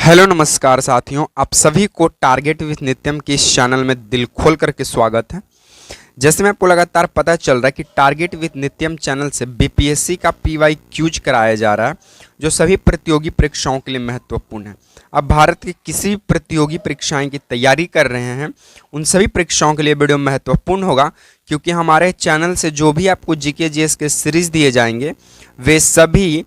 Hello नमस्कार साथियों, आप सभी को टारगेट विथ नित्यम के इस चैनल में दिल खोल करके स्वागत है। जैसे मैं आपको लगातार पता चल रहा है कि टारगेट विथ नित्यम चैनल से बीपीएससी का पीवाई क्यूज कराया जा रहा है, जो सभी प्रतियोगी परीक्षाओं के लिए महत्वपूर्ण है। अब भारत की किसी भी प्रतियोगी परीक्षाएं की तैयारी कर रहे हैं, उन सभी परीक्षाओं के लिए वीडियो महत्वपूर्ण होगा, क्योंकि हमारे चैनल से जो भी आपको जीके जीएस के सीरीज दिए जाएंगे वे सभी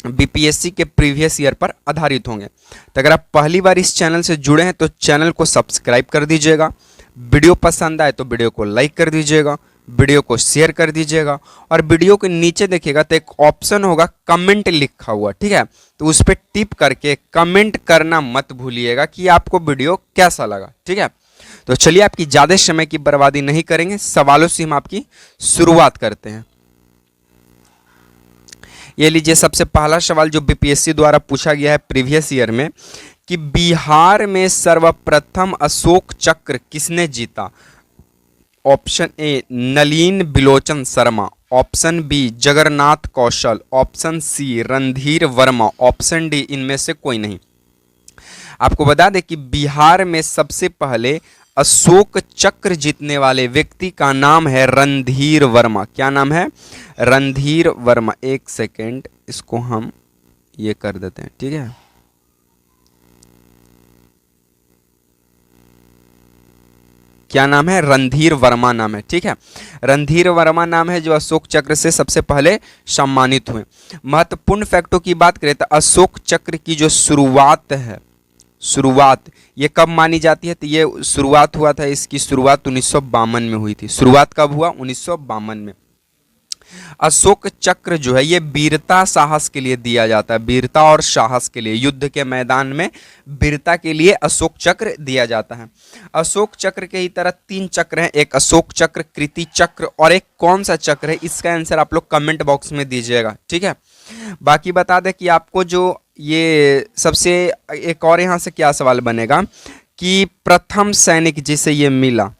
बीपीएससी के प्रीवियस ईयर पर आधारित होंगे। तो अगर आप पहली बार इस चैनल से जुड़े हैं तो चैनल को सब्सक्राइब कर दीजिएगा, वीडियो पसंद आए तो वीडियो को लाइक कर दीजिएगा, वीडियो को शेयर कर दीजिएगा, और वीडियो के नीचे देखिएगा तो एक ऑप्शन होगा कमेंट लिखा हुआ, ठीक है। तो उस पर टिप करके कमेंट करना मत भूलिएगा कि आपको वीडियो कैसा लगा, ठीक है। तो चलिए, आपकी ज़्यादा समय की बर्बादी नहीं करेंगे, सवालों से हम आपकी शुरुआत करते हैं। ये लीजिए, सबसे पहला सवाल जो बीपीएससी द्वारा पूछा गया है प्रीवियस ईयर में, कि बिहार में सर्वप्रथम अशोक चक्र किसने जीता। Option A Nalin Bilochan Sharma, option B Jagannath Kaushal, option C Randhir Verma, option D इनमें से कोई नहीं। आपको बता दें कि बिहार में सबसे पहले अशोक चक्र जीतने वाले व्यक्ति का नाम है रणधीर वर्मा। क्या नाम है? रणधीर वर्मा। एक सेकेंड, इसको हम ये कर देते हैं, ठीक है। क्या नाम है? रणधीर वर्मा नाम है, ठीक है। रणधीर वर्मा नाम है जो अशोक चक्र से सबसे पहले सम्मानित हुए। महत्वपूर्ण फैक्टों की बात करें तो अशोक चक्र की जो शुरुआत है, ये कब मानी जाती है? तो ये शुरुआत हुआ था, इसकी शुरुआत 1952 में हुई थी। शुरुआत कब हुआ? 1952 में। अशोक चक्र जो है ये वीरता साहस के लिए दिया जाता है, वीरता और साहस के लिए, युद्ध के मैदान में वीरता के लिए अशोक चक्र दिया जाता है। अशोक चक्र के ही तरह 3 चक्र हैं, एक अशोक चक्र, कीर्ति चक्र, और एक कौन सा चक्र है, इसका आंसर आप लोग कमेंट बॉक्स में दीजिएगा, ठीक है। बाकी बता दें कि आपको जो ये सबसे एक और यहाँ से क्या सवाल बनेगा कि प्रथम सैनिक जिसे ये मिला,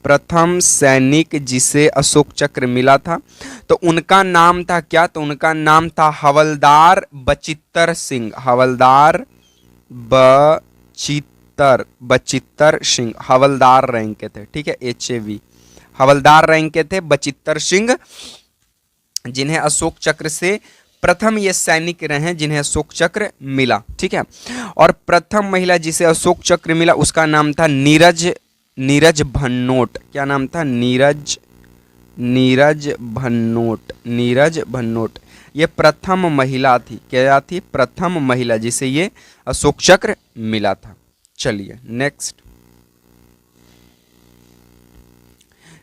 प्रथम सैनिक जिसे अशोक चक्र मिला था, तो उनका नाम था क्या? तो उनका नाम था हवलदार बचित्तर सिंह। हवलदार बचित्तर सिंह हवलदार रैंक के थे, ठीक है। HAV हवलदार रैंक के थे बचित्तर सिंह, जिन्हें अशोक चक्र से प्रथम ये सैनिक रहे हैं जिन्हें अशोक चक्र मिला, ठीक है। और प्रथम महिला जिसे अशोक चक्र मिला उसका नाम था नीरज भन्नोट। क्या नाम था? नीरज भन्नोट। ये प्रथम महिला थी। क्या थी? प्रथम महिला जिसे ये अशोक चक्र मिला था। चलिए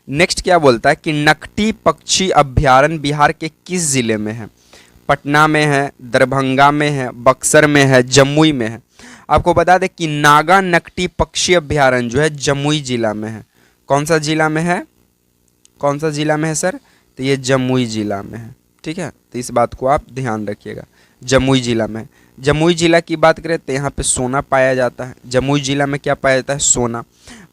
नेक्स्ट क्या बोलता है कि नकटी पक्षी अभ्यारण्य बिहार के किस जिले में है? पटना में है, दरभंगा में है, बक्सर में है, जमुई में है। आपको बता दें कि नागा नकटी पक्षी अभ्यारण्य जो है जमुई जिला में है। कौन सा जिला में है? कौन सा जिला में है सर? तो ये जमुई जिला में है, ठीक है। तो इस बात को आप ध्यान रखिएगा, जमुई जिला में है। जमुई जिला की बात करें तो यहाँ पे सोना पाया जाता है। जमुई जिला में क्या पाया जाता है? सोना।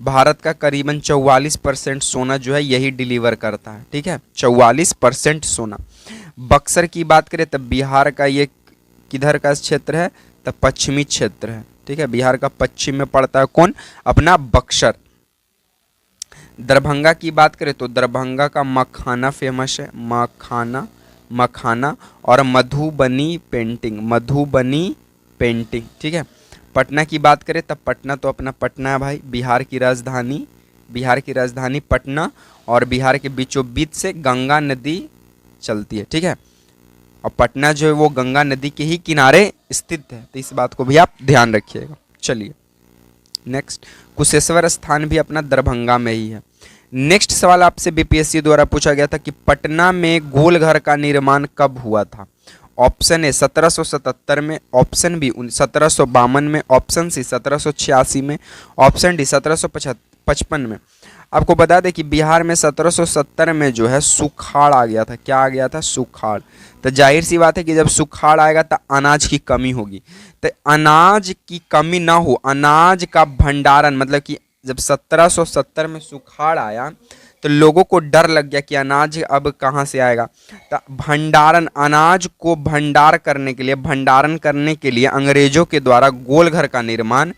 भारत का करीबन 44% सोना जो है यही डिलीवर करता है, ठीक है। 44% सोना। बक्सर की बात करें तो बिहार का ये किधर का क्षेत्र है? तो पश्चिमी क्षेत्र है, ठीक है। बिहार का पश्चिम में पड़ता है कौन? अपना बक्सर। दरभंगा की बात करें तो दरभंगा का मखाना फेमस है, मखाना और मधुबनी पेंटिंग, ठीक है। पटना की बात करें तो पटना तो अपना पटना है भाई, बिहार की राजधानी पटना, और बिहार के बीचों बीच से गंगा नदी चलती है, ठीक है। और पटना जो है वो गंगा नदी के ही किनारे स्थित है, तो इस बात को भी आप ध्यान रखिएगा। चलिए नेक्स्ट, कुशेश्वर स्थान भी अपना दरभंगा में ही है। नेक्स्ट सवाल आपसे बीपीएससी द्वारा पूछा गया था कि पटना में गोल घर का निर्माण कब हुआ था? ऑप्शन ए 1777 में, ऑप्शन बी 1752 में, ऑप्शन सी 1786 में, ऑप्शन डी 1755 में। आपको बता दें कि बिहार में 1770 में जो है सुखाड़ आ गया था। क्या आ गया था? सुखाड़। तो जाहिर सी बात है कि जब सुखाड़ आएगा तो अनाज की कमी होगी। तो अनाज की कमी ना हो, अनाज का भंडारण, मतलब कि जब 1770 में सुखाड़ आया तो लोगों को डर लग गया कि अनाज अब कहाँ से आएगा। तो भंडारण, अनाज को भंडार करने के लिए, भंडारण करने के लिए अंग्रेजों के द्वारा गोल घर का निर्माण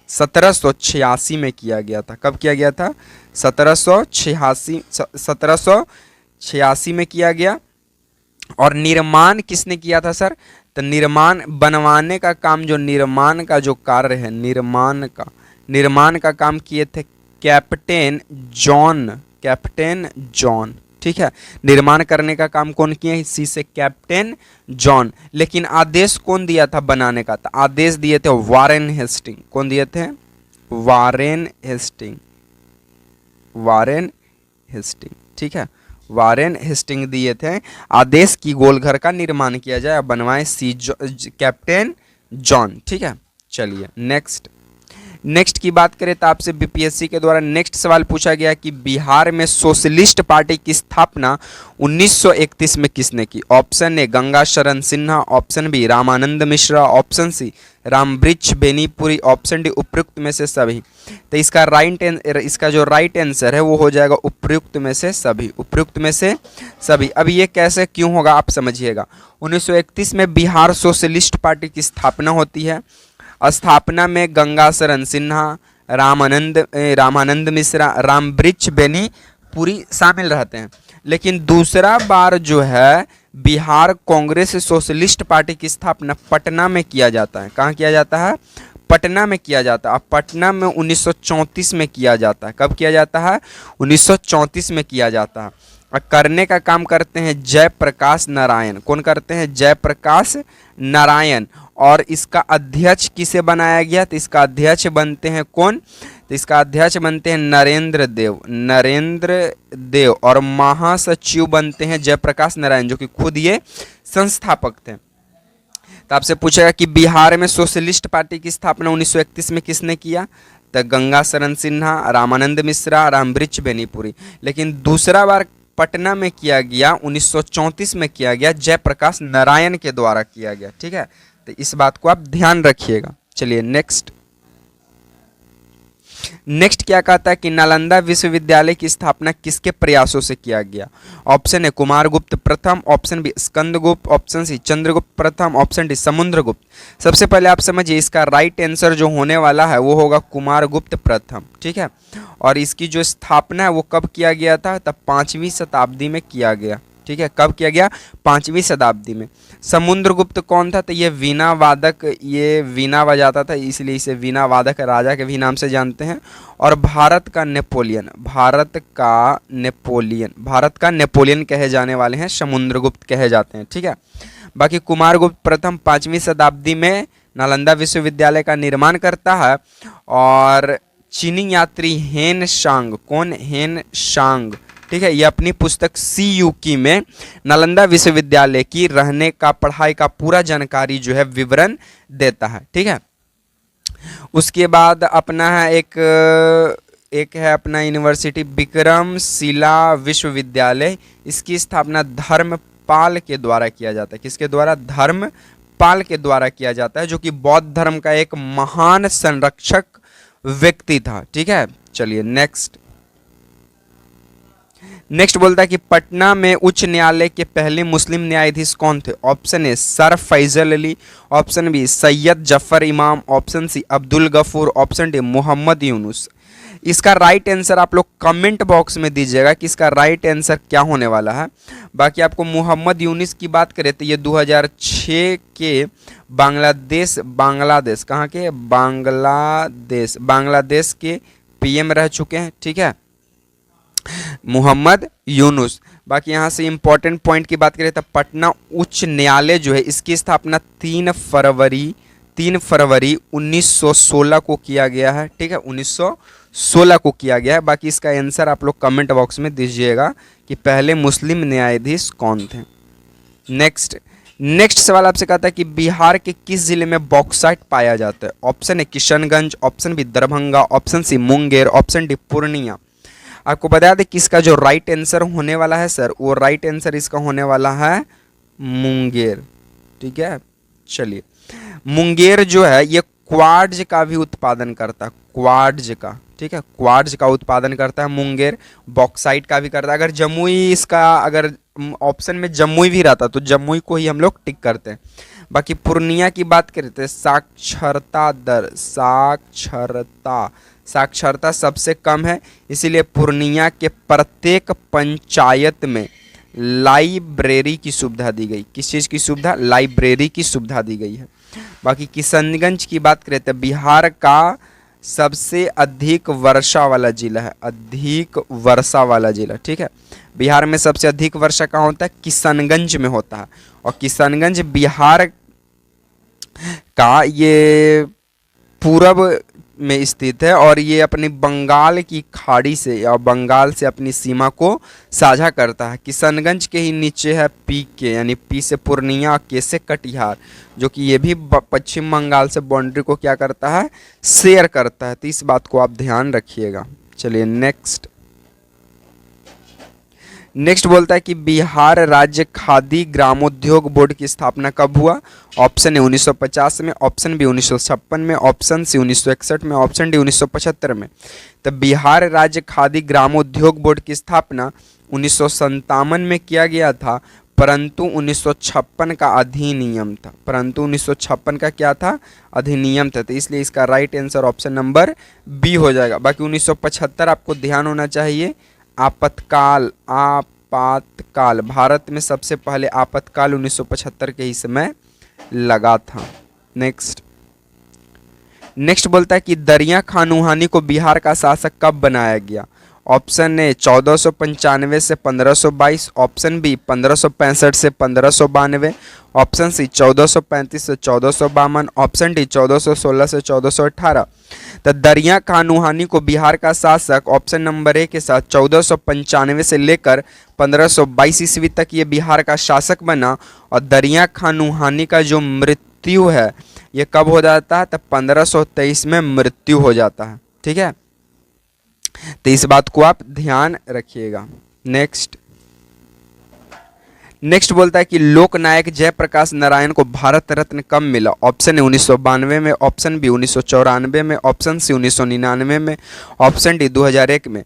1786 में किया गया था। कब किया गया था? 1786 में किया गया। और निर्माण किसने किया था सर? तो निर्माण, बनवाने का काम, जो निर्माण का जो कार्य है, निर्माण का काम किए थे कैप्टन जॉन। ठीक है, निर्माण करने का काम कौन किए? इसी से कैप्टन जॉन। लेकिन आदेश कौन दिया था बनाने का? तो आदेश दिए थे वारेन हेस्टिंग। कौन दिए थे? Warren Hastings. ठीक है, वारेन हेस्टिंग दिए थे आदेश की गोल घर का निर्माण किया जाए और बनवाए कैप्टन जॉन। ठीक है, चलिए नेक्स्ट की बात करें तो आपसे बीपीएससी के द्वारा नेक्स्ट सवाल पूछा गया कि बिहार में सोशलिस्ट पार्टी की स्थापना 1931 में किसने की? Option A Ganga Sharan Sinha, option B Ramanand Mishra, option C Ramvriksh Benipuri, option D उपयुक्त में से सभी। तो इसका जो राइट आंसर है वो हो जाएगा उपयुक्त में से सभी। उपयुक्त में से सभी। अब ये कैसे क्यों होगा आप समझिएगा। 1931 में बिहार सोशलिस्ट पार्टी की स्थापना होती है। स्थापना में गंगा शरण सिन्हा, रामानंद मिश्रा, रामवृक्ष बेनीपुरी शामिल रहते हैं। लेकिन दूसरा बार जो है बिहार कांग्रेस सोशलिस्ट पार्टी की स्थापना पटना में किया जाता है। कहाँ किया जाता है? पटना में किया जाता है। पटना में 1934 में किया जाता है। कब किया जाता है? 1934 में किया जाता है। और करने का काम करते हैं जयप्रकाश नारायण। कौन करते हैं? जयप्रकाश नारायण। और इसका अध्यक्ष किसे बनाया गया? तो इसका अध्यक्ष बनते हैं कौन? तो इसका अध्यक्ष बनते हैं नरेंद्र देव। और महासचिव बनते हैं जयप्रकाश नारायण, जो कि खुद ये संस्थापक थे। तो आपसे पूछेगा कि बिहार में सोशलिस्ट पार्टी की स्थापना 1931 में किसने किया? तो गंगा शरण सिन्हा, रामानंद मिश्रा, रामवृक्ष बेनीपुरी। लेकिन दूसरा बार पटना में किया गया, 1934 में किया गया, जयप्रकाश नारायण के द्वारा किया गया। ठीक है, तो इस बात को आप ध्यान रखिएगा। चलिए नेक्स्ट क्या कहता है कि नालंदा विश्वविद्यालय की स्थापना किसके प्रयासों से किया गया? ऑप्शन ए कुमारगुप्त प्रथम, option B Skandagupta, option C Chandragupta प्रथम, ऑप्शन डी समुद्रगुप्त। सबसे पहले आप समझिए इसका राइट आंसर जो होने वाला है वो होगा कुमारगुप्त प्रथम। ठीक है, और इसकी जो स्थापना है वो कब किया गया था? तब 5वीं शताब्दी में किया गया। ठीक है, कब किया गया? 5वीं शताब्दी में। समुद्रगुप्त कौन था? तो ये वीणा वादक, ये वीणा बजाता था, इसलिए इसे वीणा वादक राजा के भी नाम से जानते हैं। और भारत का नेपोलियन कहे जाने वाले हैं, समुद्रगुप्त कहे जाते हैं। ठीक है, बाकी कुमारगुप्त प्रथम 5वीं शताब्दी में नालंदा विश्वविद्यालय का निर्माण करता है। और चीनी यात्री हेन सांग, कौन? हेन सांग। ठीक है, ये अपनी पुस्तक सी यूकी में नालंदा विश्वविद्यालय की रहने का, पढ़ाई का पूरा जानकारी जो है विवरण देता है। ठीक है, उसके बाद अपना है एक है अपना यूनिवर्सिटी विक्रमशिला विश्वविद्यालय। इसकी स्थापना धर्मपाल के द्वारा किया जाता है। किसके द्वारा? धर्मपाल के द्वारा किया जाता है, जो कि बौद्ध धर्म का एक महान संरक्षक व्यक्ति था। ठीक है, चलिए नेक्स्ट बोलता है कि पटना में उच्च न्यायालय के पहले मुस्लिम न्यायाधीश कौन थे? Option A sir Fazal Ali, option B Syed Zafar Imam, option C Abdul Ghafoor, option D Mohammad Yunus. इसका राइट आंसर आप लोग कमेंट बॉक्स में दीजिएगा कि इसका राइट आंसर क्या होने वाला है। बाकी आपको मोहम्मद यूनुस की बात करें तो ये 2006 के बांग्लादेश कहाँ के? बांग्लादेश के पीएम रह चुके हैं। ठीक है, मोहम्मद यूनुस। बाकी यहाँ से इंपॉर्टेंट पॉइंट की बात करें तो पटना उच्च न्यायालय जो है इसकी स्थापना 3 फरवरी 1916 को किया गया है। ठीक है, 1916 को किया गया है। बाकी इसका आंसर आप लोग कमेंट बॉक्स में दीजिएगा कि पहले मुस्लिम न्यायाधीश कौन थे। नेक्स्ट सवाल आपसे कहता है कि बिहार के किस जिले में बॉक्साइट पाया जाता है? Option A Kishanganj, option B Darbhanga, option C Munger, option D Purnia. आपको बता दें कि इसका जो राइट आंसर होने वाला है सर, वो राइट आंसर इसका होने वाला है मुंगेर। ठीक है, चलिए मुंगेर जो है ये क्वार्ट्ज का भी उत्पादन करता है, क्वार्ट्ज का। ठीक है। क्वार्ट्ज का उत्पादन करता है मुंगेर, बॉक्साइट का भी करता है। अगर जमुई इसका अगर ऑप्शन में जमुई भी रहता तो जमुई को ही हम लोग टिक करते हैं। बाकी पूर्णिया की बात करते हैं, साक्षरता दर, साक्षरता सबसे कम है, इसीलिए पूर्णिया के प्रत्येक पंचायत में लाइब्रेरी की सुविधा दी गई। किस चीज़ की सुविधा? लाइब्रेरी की सुविधा दी गई है। बाकी किशनगंज की बात करें तो बिहार का सबसे अधिक वर्षा वाला जिला है, अधिक वर्षा वाला जिला, ठीक है। बिहार में सबसे अधिक वर्षा कहाँ होता है? किशनगंज में होता है। और किशनगंज बिहार का ये पूरब में स्थित है और ये अपनी बंगाल की खाड़ी से या बंगाल से अपनी सीमा को साझा करता है। किशनगंज के ही नीचे है पी के, यानी पी से पूर्णिया, के से कटिहार, जो कि ये भी पश्चिम बंगाल से बाउंड्री को क्या करता है? शेयर करता है। तो इस बात को आप ध्यान रखिएगा। चलिए नेक्स्ट बोलता है कि बिहार राज्य खादी ग्रामोद्योग बोर्ड की स्थापना कब हुआ? ऑप्शन ए 1950 में, ऑप्शन बी 1956 में, ऑप्शन सी 1961 में, ऑप्शन डी 1975 में। तो बिहार राज्य खादी ग्रामोद्योग बोर्ड की स्थापना 1957 में किया गया था, परंतु 1956 का अधिनियम था। परंतु 1956 का क्या था? अधिनियम था। तो इसलिए इसका right answer option number B हो जाएगा। बाकी 1975 आपको ध्यान होना चाहिए। आपातकाल भारत में सबसे पहले आपातकाल 1975 के ही समय लगा था। नेक्स्ट बोलता है कि दरिया खान वुहानी को बिहार का शासक कब बनाया गया? ऑप्शन ए 1495 से 1522, ऑप्शन बी 1565 से 1592, ऑप्शन सी 1435 से 1452, ऑप्शन डी 1416 से 1418। तो दरिया खान वुहानी को बिहार का शासक ऑप्शन नंबर ए के साथ 1495 से लेकर 1522 ईस्वी तक ये बिहार का शासक बना। और दरिया खान वुहानी का जो मृत्यु है ये कब हो जाता है? तो 1523 में मृत्यु हो जाता है, ठीक है। तो इस बात को आप ध्यान रखिएगा। नेक्स्ट बोलता है कि लोकनायक जयप्रकाश नारायण को भारत रत्न कब मिला? ऑप्शन ए 1992 में, ऑप्शन बी 1994 में, ऑप्शन सी 1999 में, ऑप्शन डी 2001 में।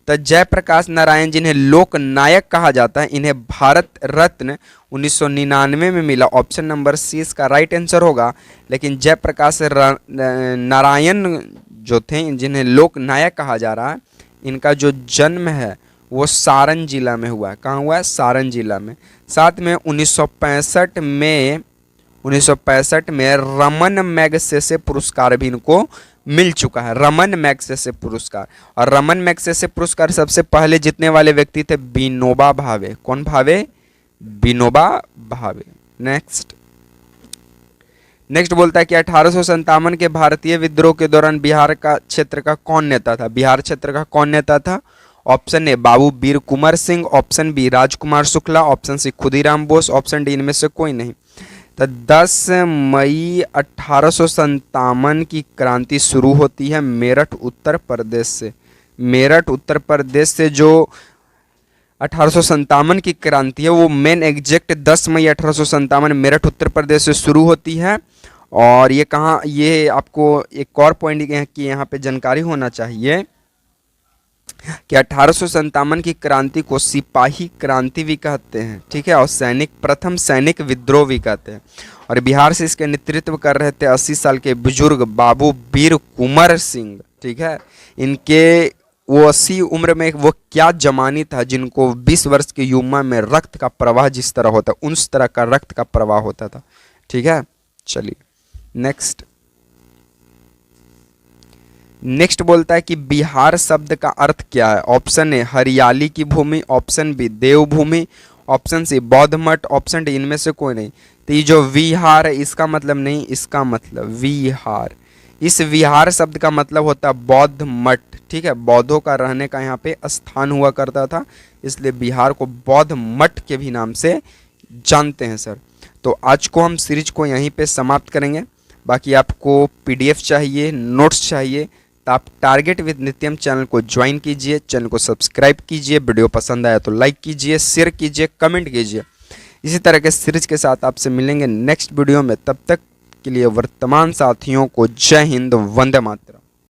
तो जयप्रकाश नारायण जिन्हें लोकनायक कहा जाता है, इन्हें भारत रत्न 1999 में मिला। ऑप्शन नंबर सी इसका राइट आंसर होगा। लेकिन जयप्रकाश नारायण जो थे, जिन्हें लोकनायक कहा जा रहा है, इनका जो जन्म है वो सारण जिला में हुआ है। कहाँ हुआ है? सारण जिला में। साथ में 1965 में रमन मैगसेसे पुरस्कार भी इनको मिल चुका है, रमन मैगसेसे पुरस्कार। और रमन मैगसेसे पुरस्कार सबसे पहले जीतने वाले व्यक्ति थे विनोबा भावे। कौन भावे? विनोबा भावे। नेक्स्ट बोलता है कि 1857 के भारतीय विद्रोह के दौरान बिहार का क्षेत्र का कौन नेता था? बिहार क्षेत्र का कौन नेता था? Option A Babu Veer Kunwar Singh, option B Rajkumar Shukla, option C Khudiram Bose, option D इनमें से कोई नहीं। तो 10 मई 1857 की क्रांति शुरू होती है मेरठ उत्तर प्रदेश से। मेरठ उत्तर प्रदेश से जो 1857 की क्रांति है वो मेन एग्जैक्ट 10 मई 1857 मेरठ उत्तर प्रदेश से शुरू होती है। और ये कहाँ, ये आपको एक और पॉइंट की यहाँ पे जानकारी होना चाहिए कि 1857 की क्रांति को सिपाही क्रांति भी कहते हैं, ठीक है, और प्रथम सैनिक विद्रोह भी कहते हैं। और बिहार से इसके नेतृत्व कर रहे थे 80 साल के बुजुर्ग बाबू वीर कुंवर सिंह, ठीक है। इनके वो 80 उम्र में वो क्या जमानी था जिनको 20 वर्ष की उम्र में रक्त का प्रवाह जिस तरह होता है उस तरह का रक्त का प्रवाह होता था, ठीक है। चलिए नेक्स्ट बोलता है कि बिहार शब्द का अर्थ क्या है? ऑप्शन ए हरियाली की भूमि, ऑप्शन बी देवभूमि, ऑप्शन सी बौद्ध मठ, ऑप्शन डी इनमें से कोई नहीं। तो ये जो विहार है इसका मतलब नहीं, इसका मतलब विहार, इस विहार शब्द का मतलब होता है बौद्ध मठ, ठीक है। बौद्धों का रहने का यहाँ पे स्थान हुआ करता था, इसलिए बिहार को बौद्ध मठ के भी नाम से जानते हैं सर। तो आज को हम सीरीज को यहीं पे समाप्त करेंगे। बाकी आपको पीडीएफ चाहिए, नोट्स चाहिए, तो आप टारगेट विद नित्यम चैनल को ज्वाइन कीजिए, चैनल को सब्सक्राइब कीजिए, वीडियो पसंद आया तो लाइक कीजिए, शेयर कीजिए, कमेंट कीजिए। इसी तरह के सीरीज के साथ आपसे मिलेंगे नेक्स्ट वीडियो में। तब तक के लिए वर्तमान साथियों को जय हिंद, वंदे मातरम।